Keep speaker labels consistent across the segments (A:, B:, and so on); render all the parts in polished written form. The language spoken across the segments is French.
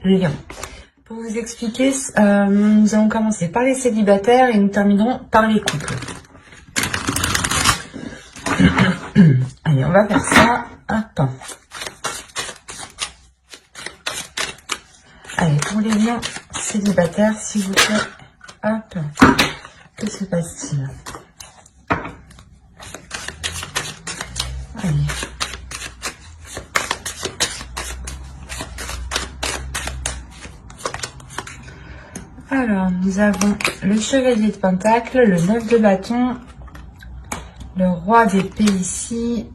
A: Lion. Pour vous expliquer, nous allons commencer par les célibataires et nous terminerons par les couples. Allez, on va faire ça. Hop. Allez, pour les lions célibataires, s'il vous plaît. Hop. Que se passe-t-il? Allez. Alors, nous avons le chevalier de Pentacle, le 9 de bâton, le roi d'épée ici.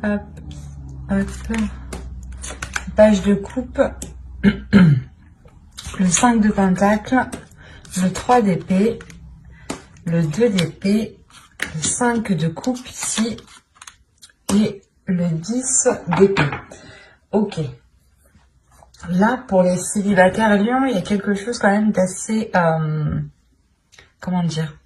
A: Hop, hop. Page de coupe. Le 5 de Pentacle, le 3 d'épée, le 2 d'épée, le 5 de coupe ici et le 10 d'épée. Ok. Là, pour les célibataires lions, il y a quelque chose quand même d'assez, comment dire,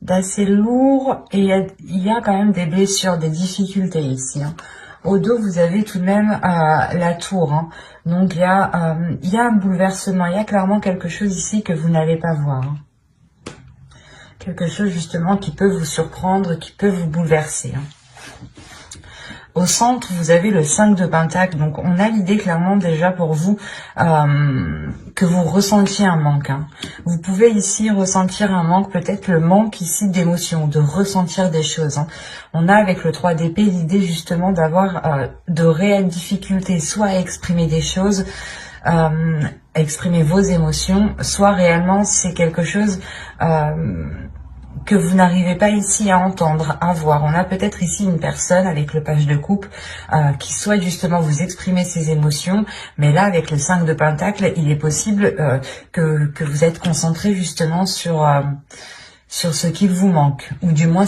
A: d'assez lourd, et il y a quand même des blessures, des difficultés ici. Hein. Au dos, vous avez tout de même la tour. Hein. Donc, il y a un bouleversement. Il y a clairement quelque chose ici que vous n'allez pas voir. Hein. Quelque chose justement qui peut vous surprendre, qui peut vous bouleverser. Hein. Au centre, vous avez le 5 de Pentacle. Donc, on a l'idée clairement déjà pour vous que vous ressentiez un manque. Hein. Vous pouvez ici ressentir un manque, peut-être le manque ici d'émotion, de ressentir des choses. Hein. On a avec le 3 d'épée l'idée justement d'avoir de réelles difficultés, soit à exprimer des choses, exprimer vos émotions, soit réellement c'est quelque chose que vous n'arrivez pas ici à entendre, à voir. On a peut-être ici une personne avec le page de coupe qui souhaite justement vous exprimer ses émotions, mais là avec le 5 de Pentacle, il est possible que vous êtes concentré justement sur ce qu'il vous manque, ou du moins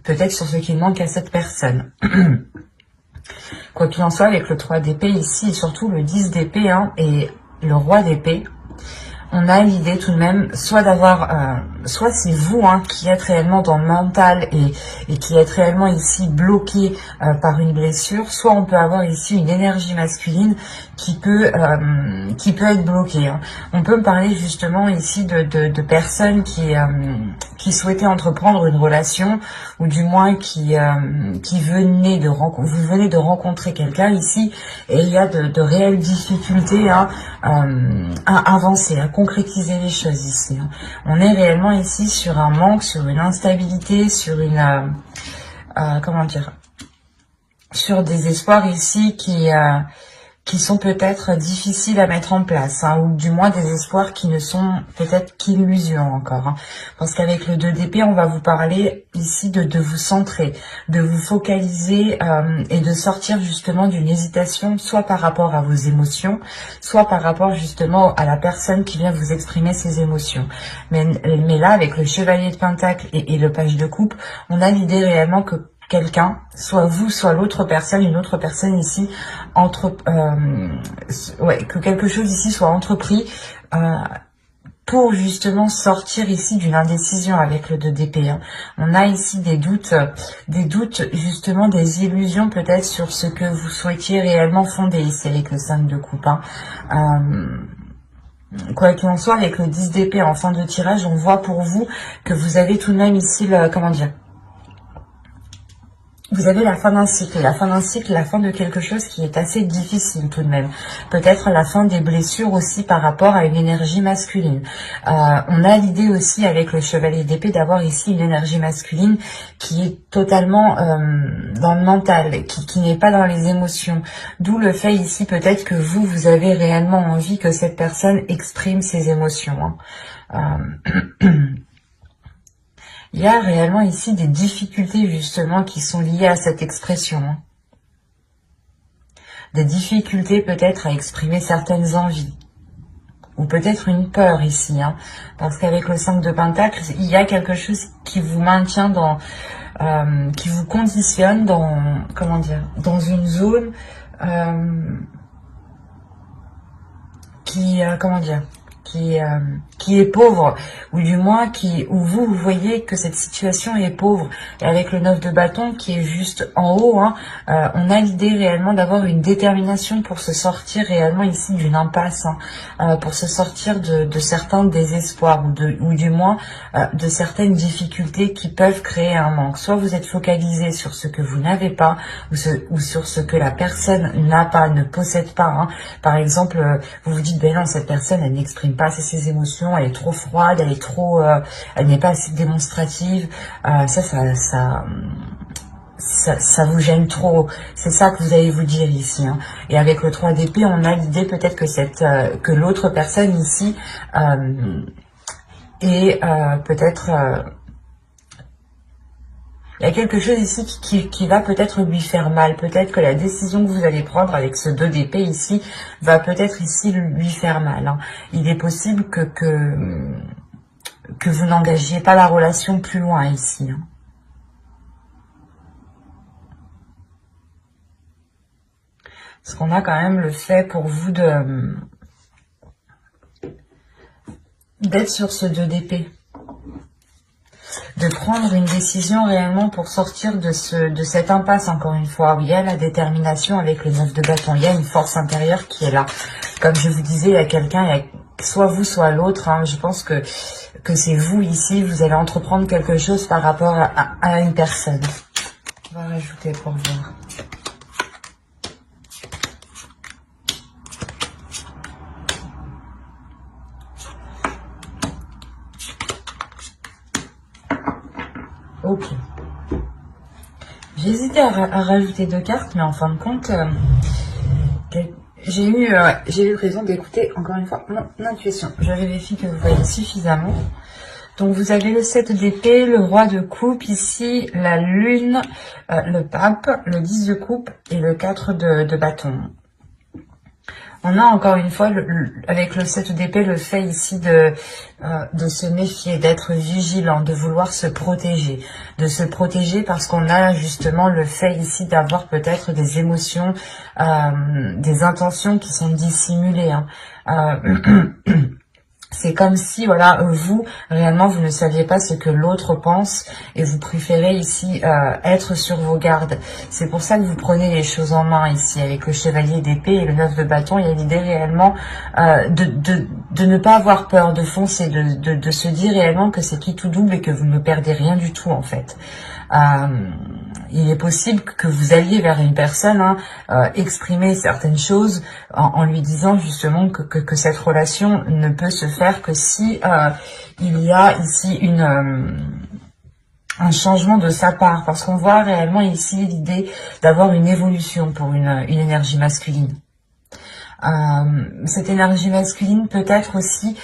A: peut-être sur ce qu'il manque à cette personne. Quoi qu'il en soit, avec le 3 d'épée ici, et surtout le 10 d'épée hein, et le roi d'épée, on a l'idée tout de même, soit d'avoir, soit c'est vous hein, qui êtes réellement dans le mental et qui êtes réellement ici bloqué par une blessure, soit on peut avoir ici une énergie masculine qui peut être bloquée. Hein. On peut me parler justement ici de personnes qui souhaitaient entreprendre une relation, ou du moins qui venaient vous venez de rencontrer quelqu'un ici, et il y a de réelles difficultés hein, à avancer, à concrétiser les choses ici. Hein. On est réellement ici sur un manque, sur une instabilité, sur une comment dire, sur des espoirs ici qui sont peut-être difficiles à mettre en place, hein, ou du moins des espoirs qui ne sont peut-être qu'illusions encore. Hein, parce qu'avec le 2 d'épée, on va vous parler ici de vous centrer, de vous focaliser et de sortir justement d'une hésitation, soit par rapport à vos émotions, soit par rapport justement à la personne qui vient vous exprimer ses émotions. Mais là, avec le chevalier de Pentacle et le page de coupe, on a l'idée réellement que quelqu'un, soit vous, soit l'autre personne, une autre personne ici, que quelque chose ici soit entrepris pour justement sortir ici d'une indécision avec le 2 d'épée. Hein. On a ici des doutes justement, des illusions peut-être sur ce que vous souhaitiez réellement fonder ici avec le 5 de coupe. Hein. Quoi qu'il en soit, avec le 10 d'épée en fin de tirage, on voit pour vous que vous avez tout de même ici le, comment dire, vous avez la fin d'un cycle, la fin de quelque chose qui est assez difficile tout de même. Peut-être la fin des blessures aussi par rapport à une énergie masculine. On a l'idée aussi avec le chevalier d'épée d'avoir ici une énergie masculine qui est totalement dans le mental, qui n'est pas dans les émotions. D'où le fait ici peut-être que vous avez réellement envie que cette personne exprime ses émotions. Hein. Il y a réellement ici des difficultés justement qui sont liées à cette expression. Hein. Des difficultés peut-être à exprimer certaines envies. Ou peut-être une peur ici. Hein. Parce qu'avec le 5 de Pentacle, il y a quelque chose qui vous maintient dans... qui vous conditionne dans... Comment dire, dans une zone qui qui est pauvre, ou du moins où vous voyez que cette situation est pauvre. Et avec le 9 de bâton qui est juste en haut, hein, on a l'idée réellement d'avoir une détermination pour se sortir réellement ici d'une impasse, hein, pour se sortir de certains désespoirs, ou du moins de certaines difficultés qui peuvent créer un manque. Soit vous êtes focalisé sur ce que vous n'avez pas, ou sur ce que la personne n'a pas, ne possède pas, hein. Par exemple, vous vous dites, ben non, cette personne, elle n'exprime pas assez ses émotions, elle est trop froide, elle est trop, elle n'est pas assez démonstrative. Ça vous gêne trop. C'est ça que vous allez vous dire ici, hein. Et avec le 3 d'épée, on a l'idée peut-être que l'autre personne ici est peut-être... il y a quelque chose ici qui va peut-être lui faire mal. Peut-être que la décision que vous allez prendre avec ce 2 d'épée ici va peut-être ici lui faire mal, hein. Il est possible que vous n'engagiez pas la relation plus loin ici, hein. Parce qu'on a quand même le fait pour vous d'être sur ce 2 d'épée. De prendre une décision réellement pour sortir de cette impasse, encore une fois, où il y a la détermination avec le 9 de bâton, il y a une force intérieure qui est là. Comme je vous disais, il y a quelqu'un, il y a soit vous, soit l'autre, hein. Je pense que c'est vous ici, vous allez entreprendre quelque chose par rapport à une personne. On va rajouter pour voir. Ok. J'ai hésité à rajouter 2 cartes, mais en fin de compte, j'ai eu raison d'écouter encore une fois mon intuition. Je vérifie que vous voyez suffisamment. Donc vous avez le 7 d'épée, le roi de coupe ici, la lune, le pape, le 10 de coupe et le 4 de bâton. On a encore une fois, avec le 7 d'épée, le fait ici de se méfier, d'être vigilant, de vouloir se protéger. De se protéger parce qu'on a justement le fait ici d'avoir peut-être des émotions, des intentions qui sont dissimulées, hein. C'est comme si, voilà, vous, réellement, vous ne saviez pas ce que l'autre pense et vous préférez ici être sur vos gardes. C'est pour ça que vous prenez les choses en main ici avec le chevalier d'épée et le 9 de bâton. Il y a l'idée réellement de ne pas avoir peur, de foncer, de se dire réellement que c'est qui tout double et que vous ne perdez rien du tout en fait. Il est possible que vous alliez vers une personne, hein, exprimer certaines choses en lui disant justement que cette relation ne peut se faire que si il y a ici un changement de sa part, parce qu'on voit réellement ici l'idée d'avoir une évolution pour une énergie masculine. Cette énergie masculine peut être aussi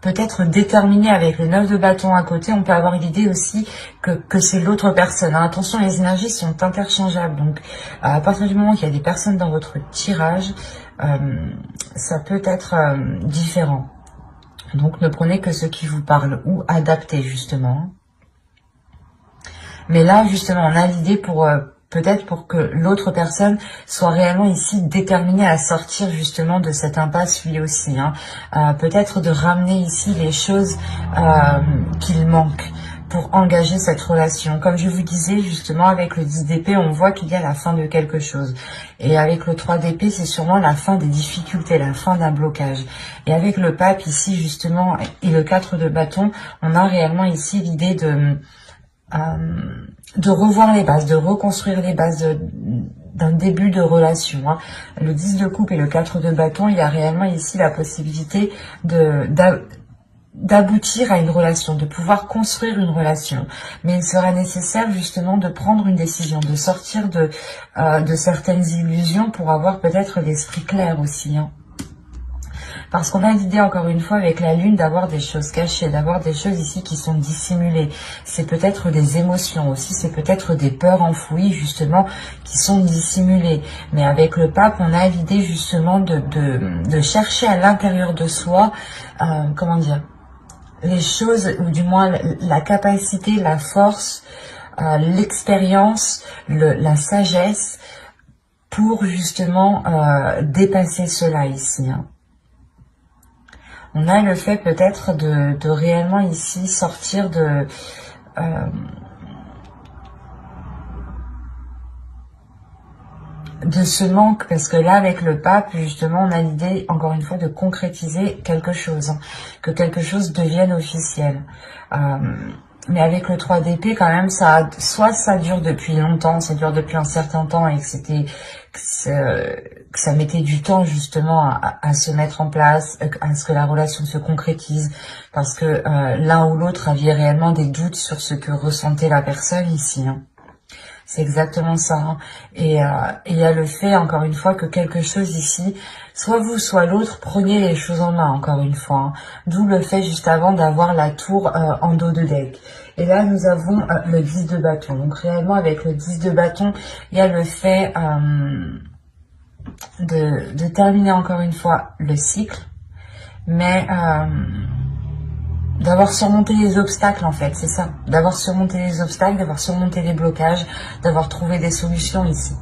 A: peut-être déterminée avec le 9 de bâton à côté. On peut avoir l'idée aussi que c'est l'autre personne, hein. Attention, les énergies sont interchangeables, donc à partir du moment qu'il y a des personnes dans votre tirage, ça peut être différent. Donc ne prenez que ce qui vous parle ou adaptez justement. Mais là justement on a l'idée pour peut-être pour que l'autre personne soit réellement ici déterminée à sortir justement de cette impasse lui aussi, hein. Peut-être de ramener ici les choses qu'il manque pour engager cette relation. Comme je vous disais justement avec le 10 d'épée, on voit qu'il y a la fin de quelque chose. Et avec le 3 d'épée, c'est sûrement la fin des difficultés, la fin d'un blocage. Et avec le pape ici justement et le 4 de bâton, on a réellement ici l'idée de revoir les bases, de reconstruire les bases d'un début de relation, hein. Le 10 de coupe et le 4 de bâton, il y a réellement ici la possibilité d'aboutir à une relation, de pouvoir construire une relation. Mais il sera nécessaire justement de prendre une décision, de sortir de certaines illusions pour avoir peut-être l'esprit clair aussi, hein. Parce qu'on a l'idée, encore une fois, avec la lune, d'avoir des choses cachées, d'avoir des choses ici qui sont dissimulées. C'est peut-être des émotions aussi, c'est peut-être des peurs enfouies, justement, qui sont dissimulées. Mais avec le pape, on a l'idée, justement, de chercher à l'intérieur de soi, comment dire, les choses, ou du moins la capacité, la force, l'expérience, la sagesse, pour, justement, dépasser cela ici, hein. On a le fait peut-être de réellement ici sortir de ce manque, parce que là avec le pape justement on a l'idée encore une fois de concrétiser quelque chose, hein, que quelque chose devienne officiel. Mais avec le 3 d'épée quand même, soit ça dure depuis longtemps, ça dure depuis un certain temps et que ça mettait du temps justement à se mettre en place, à ce que la relation se concrétise, parce que l'un ou l'autre avait réellement des doutes sur ce que ressentait la personne ici, hein. C'est exactement ça, hein. Et il y a le fait, encore une fois, que quelque chose ici, soit vous, soit l'autre, prenez les choses en main, encore une fois, hein. D'où le fait, juste avant, d'avoir la tour en dos de deck. Et là, nous avons le 10 de bâton. Donc, réellement, avec le 10 de bâton, il y a le fait de terminer, encore une fois, le cycle. Mais d'avoir surmonté les obstacles, en fait, c'est ça. D'avoir surmonté les obstacles, d'avoir surmonté les blocages, d'avoir trouvé des solutions ici.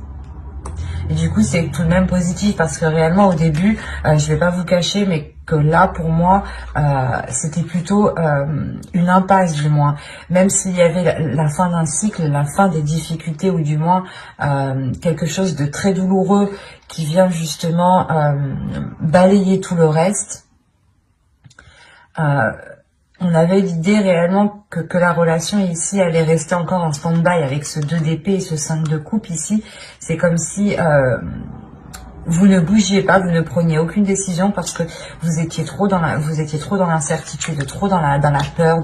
A: Et du coup, c'est tout de même positif parce que réellement, au début, je vais pas vous cacher, mais que là, pour moi, c'était plutôt une impasse, du moins. Même s'il y avait la fin d'un cycle, la fin des difficultés, ou du moins quelque chose de très douloureux qui vient justement balayer tout le reste. On avait l'idée réellement que la relation ici allait rester encore en stand-by avec ce 2 d'épée et ce 5 de coupe ici. C'est comme si vous ne bougiez pas, vous ne preniez aucune décision parce que vous étiez trop dans l'incertitude, trop dans la peur,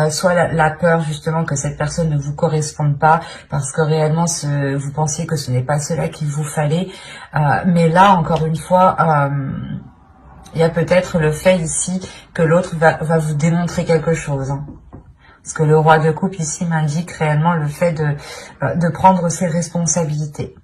A: soit la peur justement que cette personne ne vous corresponde pas parce que réellement vous pensiez que ce n'est pas cela qu'il vous fallait. Mais là, encore une fois, il y a peut-être le fait ici que l'autre va vous démontrer quelque chose, hein. Parce que le roi de coupe ici m'indique réellement le fait de prendre ses responsabilités.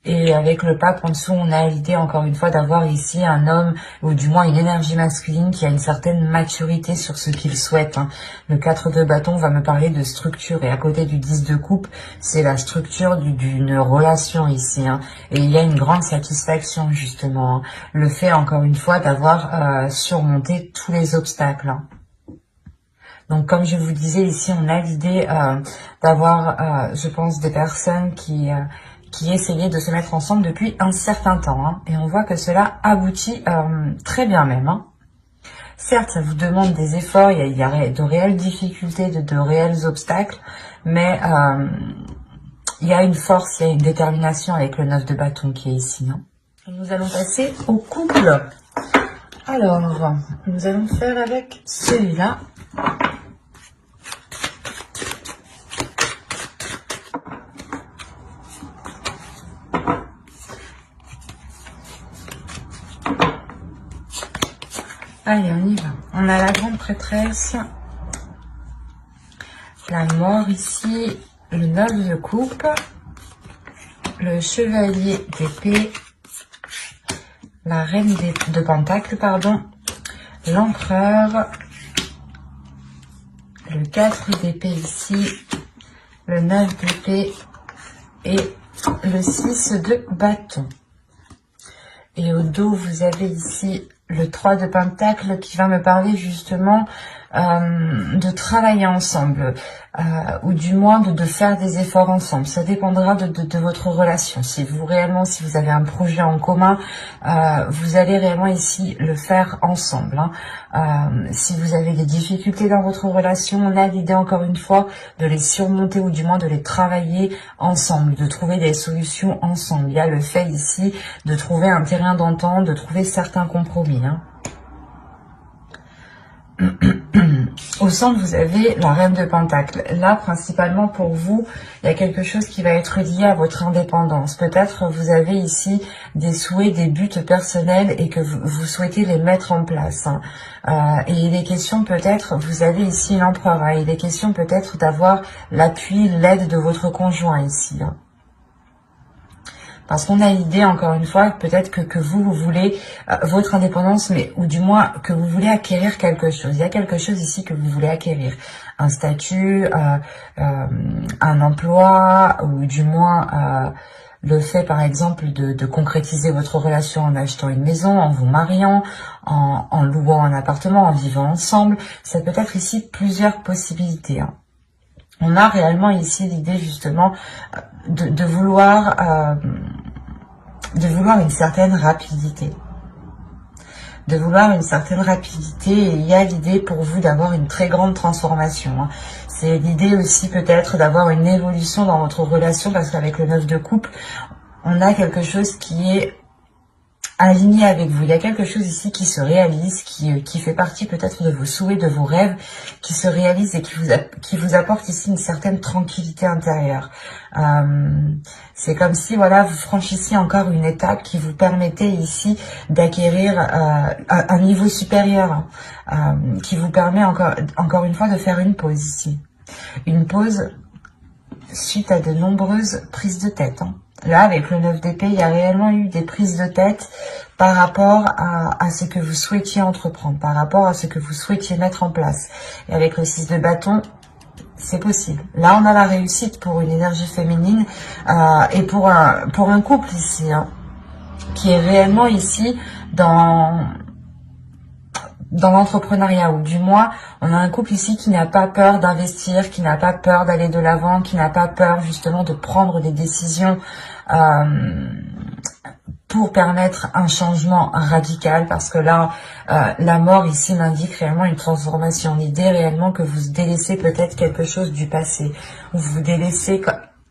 A: Et avec le pape en dessous, on a l'idée encore une fois d'avoir ici un homme, ou du moins une énergie masculine qui a une certaine maturité sur ce qu'il souhaite, hein. Le 4 de bâton va me parler de structure, et à côté du 10 de coupe, c'est la structure d'une relation ici, hein. Et il y a une grande satisfaction justement, hein. Le fait encore une fois d'avoir surmonté tous les obstacles, hein. Donc comme je vous disais ici, on a l'idée d'avoir, je pense, des personnes qui essayaient de se mettre ensemble depuis un certain temps, hein. Et on voit que cela aboutit très bien même, hein. Certes, ça vous demande des efforts, il y a de réelles difficultés, de réels obstacles, mais il y a une force, il y a une détermination avec le 9 de bâton qui est ici, hein. Nous allons passer au couple. Alors, nous allons faire avec celui-là. Allez, on y va. On a la grande prêtresse, la mort ici, le 9 de coupe, le chevalier d'épée, la reine de pentacle, pardon, l'empereur, le 4 d'épée ici, le 9 d'épée et le 6 de bâton. Et au dos, vous avez ici le 3 de pentacle qui va me parler justement de travailler ensemble, ou du moins de faire des efforts ensemble. Ça dépendra de votre relation. Si vous avez un projet en commun, vous allez réellement ici le faire ensemble, hein. Si vous avez des difficultés dans votre relation, on a l'idée encore une fois de les surmonter, ou du moins de les travailler ensemble, de trouver des solutions ensemble. Il y a le fait ici de trouver un terrain d'entente, de trouver certains compromis, hein. Au centre, vous avez la reine de pentacle. Là, principalement pour vous, il y a quelque chose qui va être lié à votre indépendance. Peut-être vous avez ici des souhaits, des buts personnels et que vous souhaitez les mettre en place, hein. Et il est question peut-être, vous avez ici l'empereur, hein. Il est question peut-être d'avoir l'appui, l'aide de votre conjoint ici, hein. Parce qu'on a l'idée, encore une fois, peut-être que vous voulez votre indépendance, mais ou du moins que vous voulez acquérir quelque chose. Il y a quelque chose ici que vous voulez acquérir. Un statut, un emploi, ou du moins le fait par exemple de concrétiser votre relation en achetant une maison, en vous mariant, en louant un appartement, en vivant ensemble. Ça peut être ici plusieurs possibilités, hein. On a réellement ici l'idée justement de vouloir une certaine rapidité. De vouloir une certaine rapidité, et il y a l'idée pour vous d'avoir une très grande transformation, hein. C'est l'idée aussi peut-être d'avoir une évolution dans votre relation, parce qu'avec le 9 de coupe, on a quelque chose qui est aligné avec vous. Il y a quelque chose ici qui se réalise, qui fait partie peut-être de vos souhaits, de vos rêves, qui se réalise et qui vous apporte ici une certaine tranquillité intérieure. C'est comme si, voilà, vous franchissiez encore une étape qui vous permettait ici d'acquérir un niveau supérieur, qui vous permet encore une fois de faire une pause ici. Une pause suite à de nombreuses prises de tête, hein. Là, avec le 9 d'épée, il y a réellement eu des prises de tête par rapport à ce que vous souhaitiez entreprendre, par rapport à ce que vous souhaitiez mettre en place. Et avec le 6 de bâton, c'est possible. Là, on a la réussite pour une énergie féminine et pour un couple ici, hein, qui est réellement ici dans l'entrepreneuriat, ou du moins, on a un couple ici qui n'a pas peur d'investir, qui n'a pas peur d'aller de l'avant, qui n'a pas peur justement de prendre des décisions pour permettre un changement radical, parce que là, la mort ici m'indique réellement une transformation. L'idée réellement que vous délaissez peut-être quelque chose du passé, ou vous délaissez,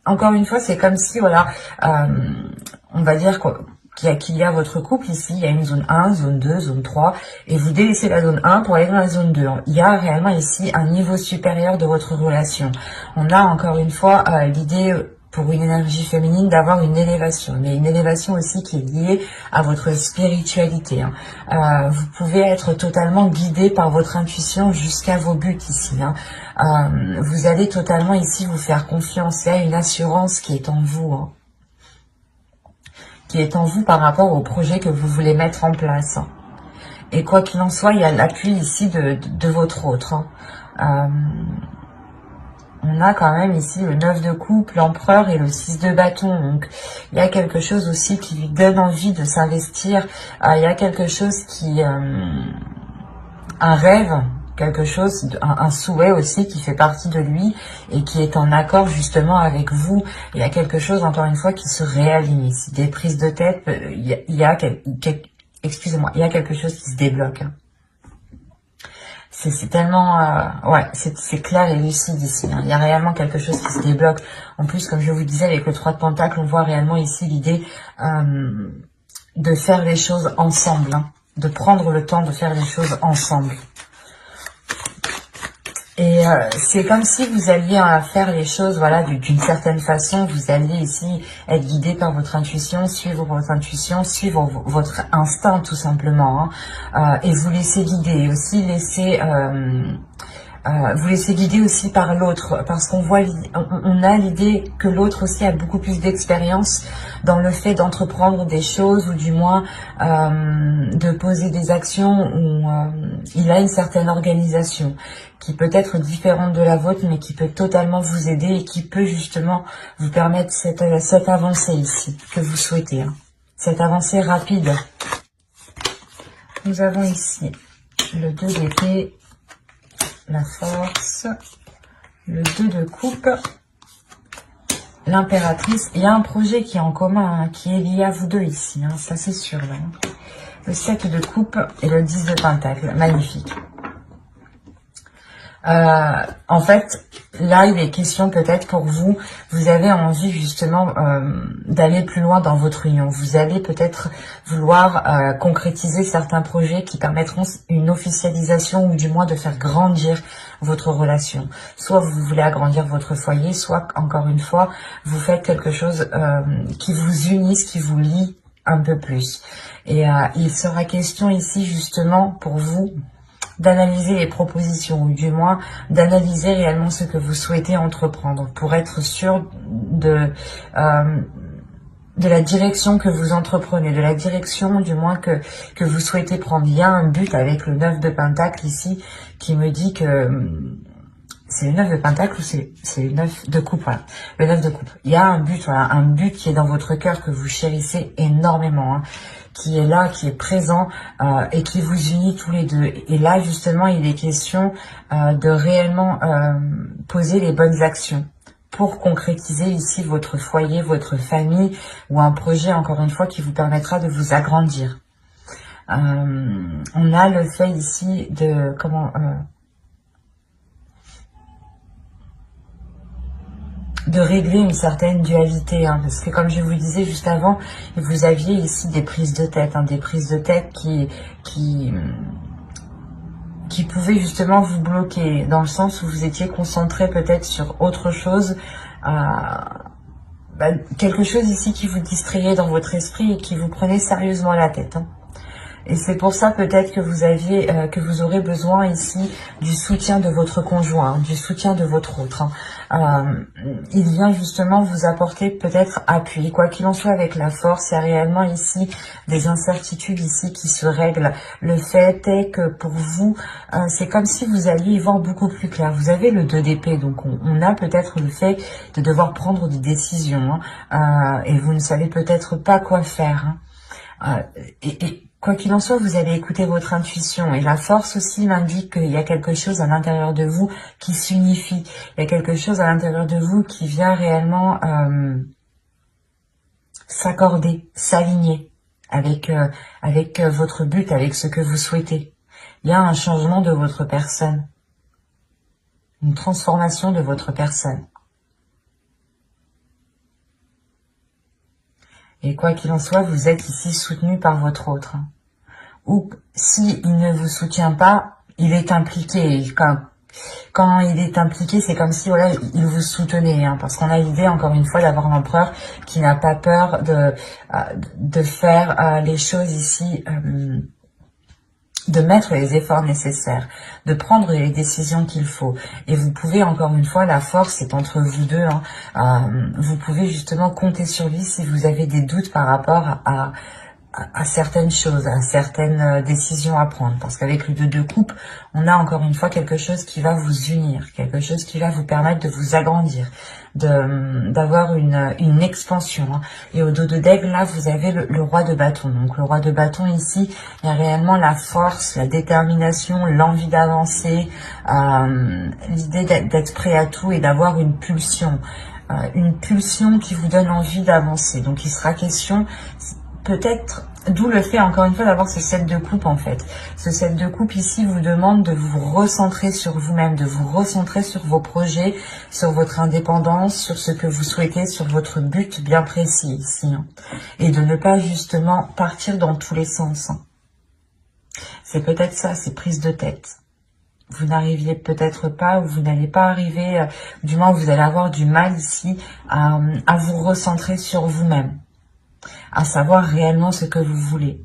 A: encore une fois, c'est comme si, voilà, on va dire qu'il y a votre couple ici, il y a une zone 1, zone 2, zone 3, et vous délaissez la zone 1 pour aller dans la zone 2. Il y a réellement ici un niveau supérieur de votre relation. On a encore une fois l'idée pour une énergie féminine d'avoir une élévation, mais une élévation aussi qui est liée à votre spiritualité, hein. Vous pouvez être totalement guidé par votre intuition jusqu'à vos buts ici, hein. Vous allez totalement ici vous faire confiance. Il y a une assurance qui est en vous, hein, qui est en vous par rapport au projet que vous voulez mettre en place. Et quoi qu'il en soit, il y a l'appui ici de votre autre, hein. On a quand même ici le 9 de coupe, l'empereur et le 6 de bâton. Donc, il y a quelque chose aussi qui lui donne envie de s'investir. Il y a quelque chose qui... un rêve, quelque chose, un souhait aussi qui fait partie de lui et qui est en accord justement avec vous. Il y a quelque chose, encore une fois, qui se réaligne ici. Des prises de tête, excusez-moi, il y a quelque chose qui se débloque, hein. C'est tellement... ouais, c'est clair et lucide ici, hein. Il y a réellement quelque chose qui se débloque. En plus, comme je vous disais, avec le 3 de Pentacle, on voit réellement ici l'idée de faire les choses ensemble, hein, de prendre le temps de faire les choses ensemble. Et c'est comme si vous alliez faire les choses, voilà, d'une certaine façon. Vous alliez ici être guidé par votre intuition, suivre votre instinct tout simplement, hein, et vous laisser guider, et aussi vous laissez guider aussi par l'autre, parce qu'on voit, on a l'idée que l'autre aussi a beaucoup plus d'expérience dans le fait d'entreprendre des choses, ou du moins de poser des actions, où il a une certaine organisation qui peut être différente de la vôtre, mais qui peut totalement vous aider et qui peut justement vous permettre cette avancée ici que vous souhaitez, hein, cette avancée rapide. Nous avons ici le 2 d'épée, la force, le 2 de coupe, l'impératrice. Il y a un projet qui est en commun, hein, qui est lié à vous deux ici, hein, ça c'est sûr, là, hein. Le 7 de coupe et le 10 de pentacle, magnifique. En fait, là, il est question peut-être pour vous, vous avez envie justement d'aller plus loin dans votre union. Vous allez peut-être vouloir concrétiser certains projets qui permettront une officialisation, ou du moins de faire grandir votre relation. Soit vous voulez agrandir votre foyer, soit, encore une fois, vous faites quelque chose qui vous unisse, qui vous lie un peu plus. Et il sera question ici justement pour vous d'analyser les propositions, ou du moins d'analyser réellement ce que vous souhaitez entreprendre, pour être sûr de la direction que vous entreprenez, de la direction du moins que vous souhaitez prendre. Il y a un but avec le 9 de Pentacle ici qui me dit que c'est le 9 de pentacle ou c'est le 9 de coupe, voilà. Le 9 de coupe. Il y a un but, voilà, un but qui est dans votre cœur, que vous chérissez énormément, hein, qui est là, qui est présent et qui vous unit tous les deux. Et là, justement, il est question de réellement poser les bonnes actions pour concrétiser ici votre foyer, votre famille ou un projet, encore une fois, qui vous permettra de vous agrandir. On a le fait ici de... de régler une certaine dualité, hein, parce que comme je vous le disais juste avant, vous aviez ici des prises de tête, hein, des prises de tête qui pouvaient justement vous bloquer, dans le sens où vous étiez concentré peut-être sur autre chose, quelque chose ici qui vous distrayait dans votre esprit et qui vous prenait sérieusement la tête, hein. Et c'est pour ça peut-être que vous aurez besoin ici du soutien de votre conjoint, hein, du soutien de votre autre, hein. Il vient justement vous apporter peut-être appui. Quoi qu'il en soit, avec la force, il y a réellement ici des incertitudes ici qui se règlent. Le fait est que pour vous, c'est comme si vous alliez y voir beaucoup plus clair. Vous avez le 2 d'épée, donc on a peut-être le fait de devoir prendre des décisions, hein, et vous ne savez peut-être pas quoi faire, hein. Quoi qu'il en soit, vous allez écouter votre intuition. Et la force aussi m'indique qu'il y a quelque chose à l'intérieur de vous qui s'unifie. Il y a quelque chose à l'intérieur de vous qui vient réellement s'accorder, s'aligner avec votre but, avec ce que vous souhaitez. Il y a un changement de votre personne. Une transformation de votre personne. Et quoi qu'il en soit, vous êtes ici soutenu par votre autre. Ou si il ne vous soutient pas, il est impliqué. Quand il est impliqué, c'est comme si voilà, il vous soutenait, hein, parce qu'on a l'idée, encore une fois, d'avoir l'empereur qui n'a pas peur de faire les choses ici, de mettre les efforts nécessaires, de prendre les décisions qu'il faut. Et vous pouvez, encore une fois, la force est entre vous deux, hein, vous pouvez justement compter sur lui si vous avez des doutes par rapport à certaines choses, à certaines décisions à prendre. Parce qu'avec le 2 de coupe, on a encore une fois quelque chose qui va vous unir, quelque chose qui va vous permettre de vous agrandir, d'avoir une expansion, hein. Et au dos de d'aigle, là, vous avez le roi de bâton. Donc le roi de bâton ici, il y a réellement la force, la détermination, l'envie d'avancer, l'idée d'être prêt à tout et d'avoir une pulsion qui vous donne envie d'avancer. Donc il sera question peut-être, d'où le fait encore une fois d'avoir ce 7 de coupe en fait. Ce 7 de coupe ici vous demande de vous recentrer sur vous-même, de vous recentrer sur vos projets, sur votre indépendance, sur ce que vous souhaitez, sur votre but bien précis ici, hein. Et de ne pas justement partir dans tous les sens, hein. C'est peut-être ça, ces prises de tête. Vous n'arriviez peut-être pas, ou vous n'allez pas arriver, du moins vous allez avoir du mal ici à vous recentrer sur vous-même, à savoir réellement ce que vous voulez.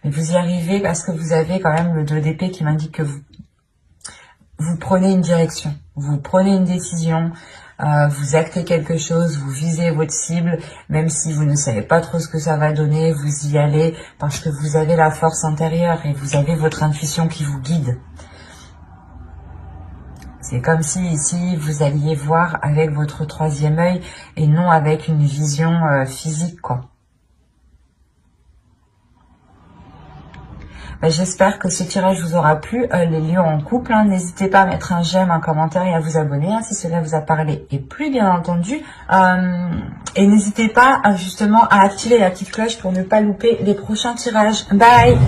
A: Mais vous y arrivez parce que vous avez quand même le 2 d'épée qui m'indique que vous prenez une direction, vous prenez une décision, vous actez quelque chose, vous visez votre cible, même si vous ne savez pas trop ce que ça va donner, vous y allez parce que vous avez la force intérieure et vous avez votre intuition qui vous guide. C'est comme si ici vous alliez voir avec votre 3e œil et non avec une vision physique, quoi. J'espère que ce tirage vous aura plu, les lions en couple, hein. N'hésitez pas à mettre un j'aime, un commentaire et à vous abonner, hein, si cela vous a parlé et plu, bien entendu. Et n'hésitez pas justement à activer la petite cloche pour ne pas louper les prochains tirages. Bye!